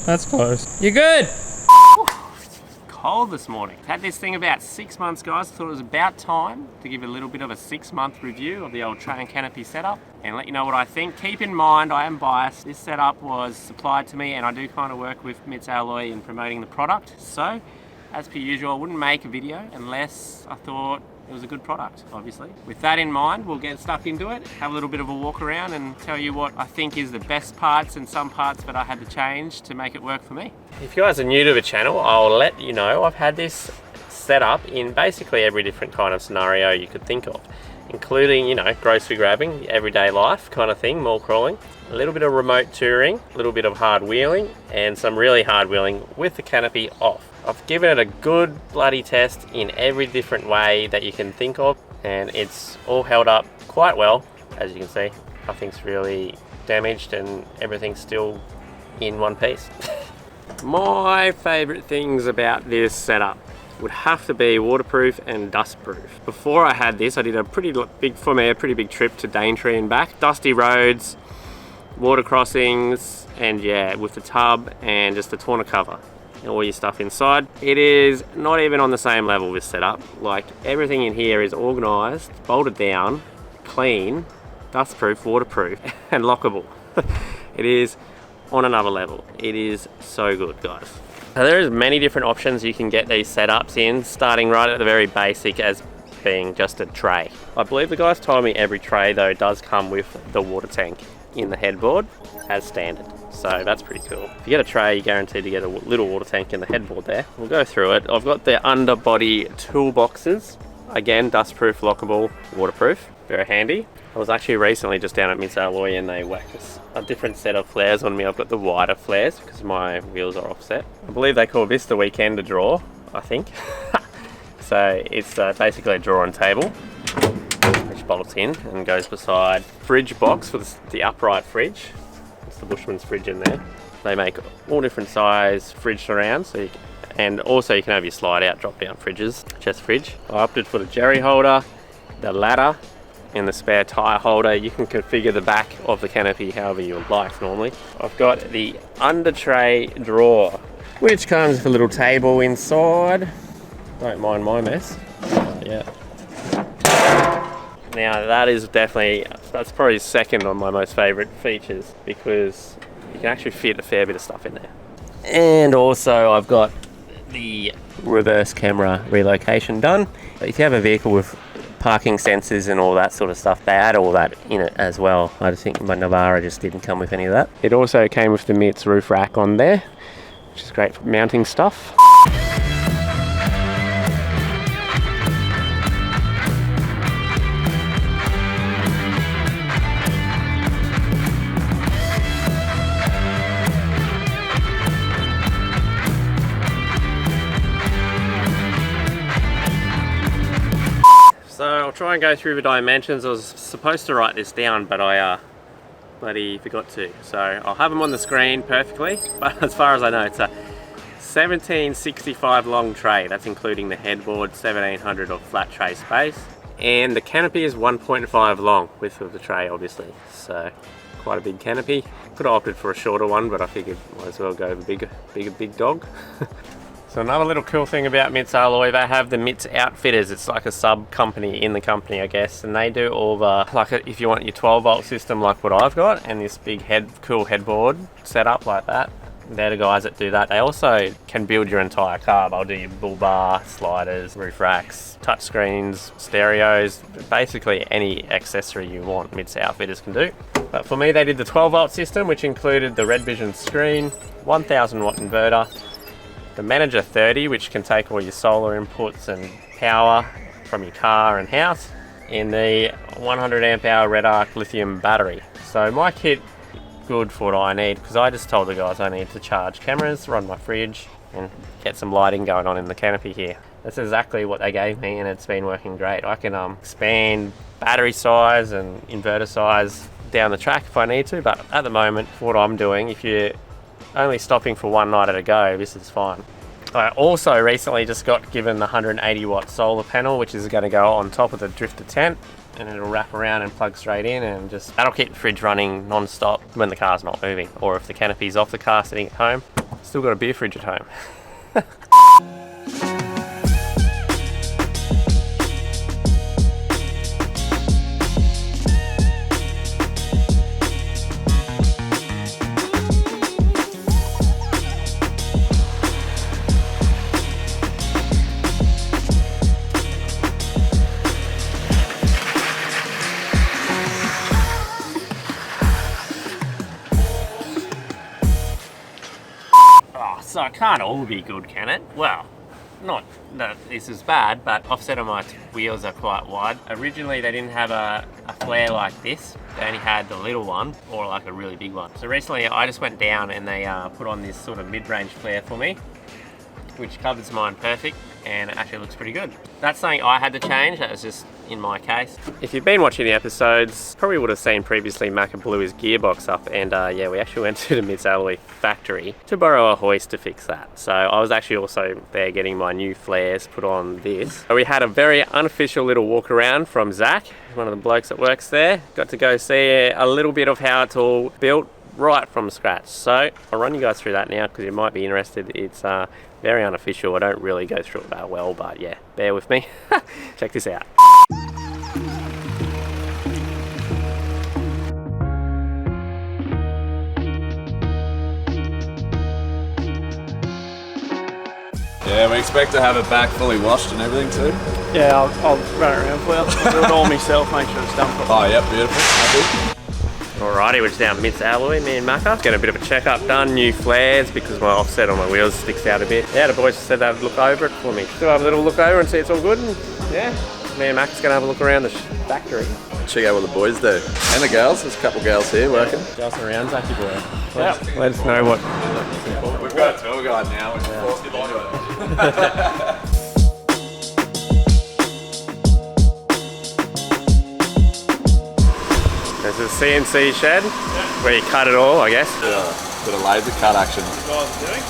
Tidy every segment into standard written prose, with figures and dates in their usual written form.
That's close. You good? Cold this morning. Had this thing about 6 months, guys. Thought it was about time to give a little bit of a 6-month review of the old tray and canopy setup and let you know what I think. Keep in mind, I am biased. This setup was supplied to me and I do kind of work with MitsAlloy in promoting the product. So, as per usual, I wouldn't make a video unless I thought it was a good product, obviously. With that in mind, we'll get stuck into it, have a little bit of a walk around and tell you what I think is the best parts and some parts that I had to change to make it work for me. If you guys are new to the channel, I'll let you know I've had this set up in basically every different kind of scenario you could think of, including, you know, grocery grabbing, everyday life kind of thing, mall crawling, a little bit of remote touring, a little bit of hard wheeling, and some really hard wheeling with the canopy off. I've given it a good bloody test in every different way that you can think of, and it's all held up quite well. As you can see, nothing's really damaged and everything's still in one piece. My favorite things about this setup would have to be waterproof and dustproof. Before I had this, I did a pretty big trip to Daintree and back. Dusty roads, water crossings, and yeah, with the tub and just the tonneau cover. All your stuff inside. It is not even on the same level with setup. Like, everything in here is organized, bolted down, clean, dustproof, waterproof, and lockable. It is on another level. It is so good, guys. Now, there is many different options you can get these setups in, starting right at the very basic as being just a tray. I believe the guys told me every tray though does come with the water tank in the headboard as standard. So that's pretty cool. If you get a tray, you're guaranteed to get a little water tank in the headboard there. We'll go through it. I've got the underbody toolboxes. Again, dustproof, lockable, waterproof. Very handy. I was actually recently just down at MitsAlloy and they whacked a different set of flares on me. I've got the wider flares because my wheels are offset. I believe they call this the weekender drawer, I think. So it's basically a drawer and table, which bolts in and goes beside fridge box for the upright fridge. It's the Bushman's fridge in there. They make all different size fridge surrounds, and also you can have your slide out, drop down fridges, chest fridge. I opted for the jerry holder, the ladder, and the spare tyre holder. You can configure the back of the canopy however you would like normally. I've got the under tray drawer, which comes with a little table inside. Don't mind my mess. Yeah. Now that's probably second on my most favourite features because you can actually fit a fair bit of stuff in there. And also I've got the reverse camera relocation done. If you have a vehicle with parking sensors and all that sort of stuff, they add all that in it as well. I think my Navara just didn't come with any of that. It also came with the Mits roof rack on there, which is great for mounting stuff. So I'll try and go through the dimensions. I was supposed to write this down, but I bloody forgot to. So I'll have them on the screen perfectly, but as far as I know, it's a 1765 long tray. That's including the headboard, 1700 of flat tray space. And the canopy is 1.5 long, width of the tray obviously. So quite a big canopy. Could have opted for a shorter one, but I figured might as well go with a big dog. So another little cool thing about MitsAlloy, they have the Mits Outfitters. It's like a sub company in the company, I guess, and they do all the, if you want your 12-volt system like what I've got, and this big cool headboard set up like that, they're the guys that do that. They also can build your entire car. They'll do your bull bar, sliders, roof racks, touch screens, stereos, basically any accessory you want, Mits Outfitters can do. But for me, they did the 12-volt system, which included the Red Vision screen, 1000 watt inverter, the Manager 30, which can take all your solar inputs and power from your car and house, in the 100 amp hour Red Arc lithium battery. So my kit, good for what I need, because I just told the guys I need to charge cameras, run my fridge, and get some lighting going on in the canopy here. That's exactly what they gave me, and it's been working great. I can expand battery size and inverter size down the track if I need to, but at the moment, for what I'm doing, if you're only stopping for one night at a go, this is fine. I also recently just got given the 180 watt solar panel, which is going to go on top of the drifter tent, and it'll wrap around and plug straight in, and that'll keep the fridge running non-stop when the car's not moving, or if the canopy's off the car sitting at home. Still got a beer fridge at home. So it can't all be good, can it? Well, not that this is bad, but offset of my wheels are quite wide. Originally they didn't have a flare like this. They only had the little one or like a really big one. So recently I just went down and they put on this sort of mid-range flare for me, which covers mine perfect and it actually looks pretty good. That's something I had to change. That was just in my case. If you've been watching the episodes, probably would have seen previously Macca blew his gearbox up, and yeah, we actually went to the MitsAlloy factory to borrow a hoist to fix that. So I was actually also there getting my new flares put on this. So we had a very unofficial little walk around from Zach, one of the blokes that works there. Got to go see a little bit of how it's all built right from scratch. So I'll run you guys through that now because you might be interested. It's very unofficial. I don't really go through it that well, but yeah, bear with me. Check this out. Yeah, we expect to have it back fully washed and everything too. Yeah, I'll run it around for you. I'll do it all myself, make sure it's done properly. Oh, yep, beautiful. Happy. Alrighty, we're just down MitsAlloy, me and Macca. Getting a bit of a check-up done, new flares because my offset on my wheels sticks out a bit. Yeah, the boys said they'd look over it for me. So have a little look over and see it's all good. And yeah, me and Macca's gonna have a look around the factory. Check out what the boys do. And the girls, there's a couple girls here working. Just around, Zachy boy. Yep. Let us know what. We've got a tour guide now, which is forced into it. There's a CNC shed where you cut it all, I guess. Yeah, bit of laser cut action. What you guys are doing?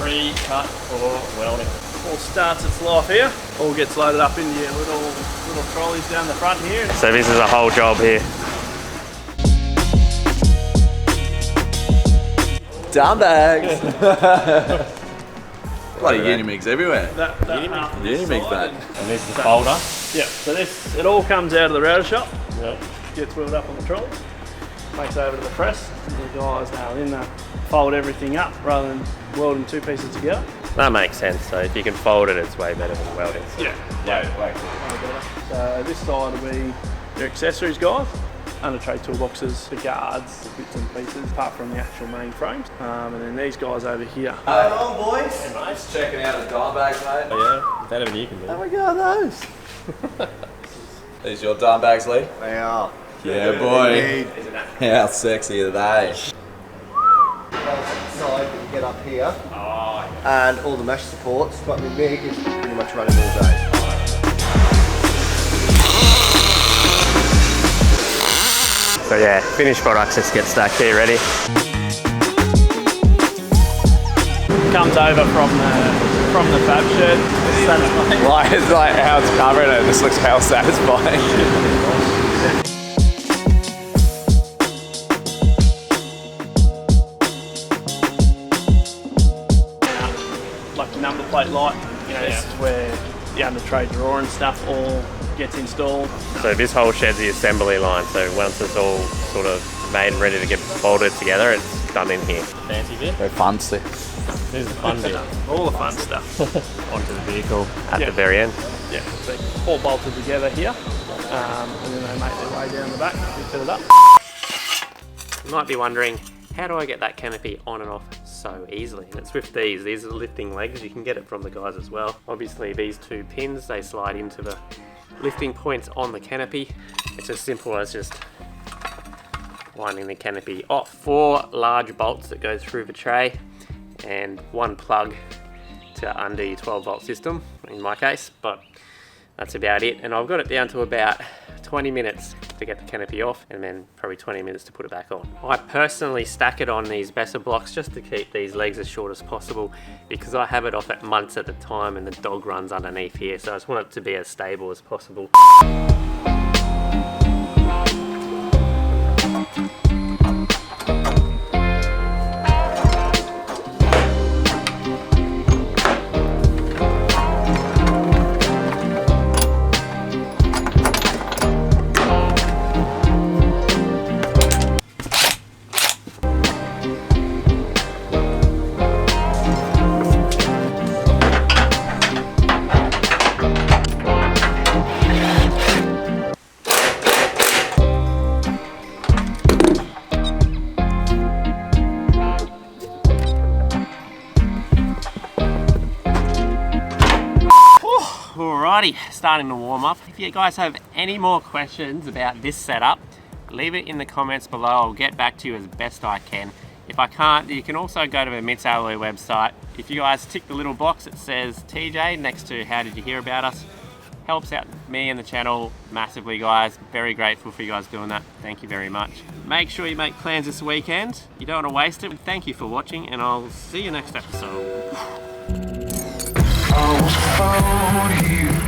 Pre-cut for welding. All starts its life here. All gets loaded up into your little trolleys down the front here. So this is a whole job here. Dumb bags. Bloody Unimigs everywhere. Unimigs, mate. And this is the folder. Yeah, so it all comes out of the router shop. Yep. Gets wheeled up on the trolley. Makes over to the press. The guys now in there fold everything up rather than welding two pieces together. That makes sense. So if you can fold it, it's way better than welding. So. Yeah. Way better. So this side will be your accessories, guys. Under tray toolboxes, the guards, the bits and pieces, apart from the actual main frames. And then these guys over here. What's going on, boys? Hey, mate. Just checking out the dime bags, mate. Oh, yeah, better than you can do. How we got those? These your dime bags, Lee? They are. Yeah, boy. How sexy are they? Side that you get up here, and all the mesh supports, but the MIG is pretty much running all day. So yeah, finished products just get stacked here ready. Comes over from the fab shed. Like, it's like how it's covered and it just looks how satisfying. Like the number plate light, this is where the under tray drawer and stuff all gets installed. So this whole shed's the assembly line, so once it's all sort of made and ready to get folded together, it's done in here. Fancy bit? Very fancy. This is the fun bit. All the fun stuff. Onto the vehicle at the very end. Yeah, so all bolted together here, and then they make their way down the back to fit it up. You might be wondering, how do I get that canopy on and off so easily? And it's with these are the lifting legs. You can get it from the guys as well. Obviously these two pins, they slide into the lifting points on the canopy. It's as simple as just winding the canopy off. 4 large bolts that go through the tray and 1 plug to under your 12-volt system in my case, but that's about it. And I've got it down to about 20 minutes to get the canopy off and then probably 20 minutes to put it back on. I personally stack it on these Besser blocks just to keep these legs as short as possible because I have it off at months at a time and the dog runs underneath here, so I just want it to be as stable as possible. Alrighty, starting to warm up. If you guys have any more questions about this setup, leave it in the comments below. I'll get back to you as best I can. If I can't, you can also go to the MitsAlloy website. If you guys tick the little box that says TJ next to how did you hear about us, helps out me and the channel massively, guys. Very grateful for you guys doing that. Thank you very much. Make sure you make plans this weekend. You don't want to waste it. Thank you for watching, and I'll see you next episode. I was for you.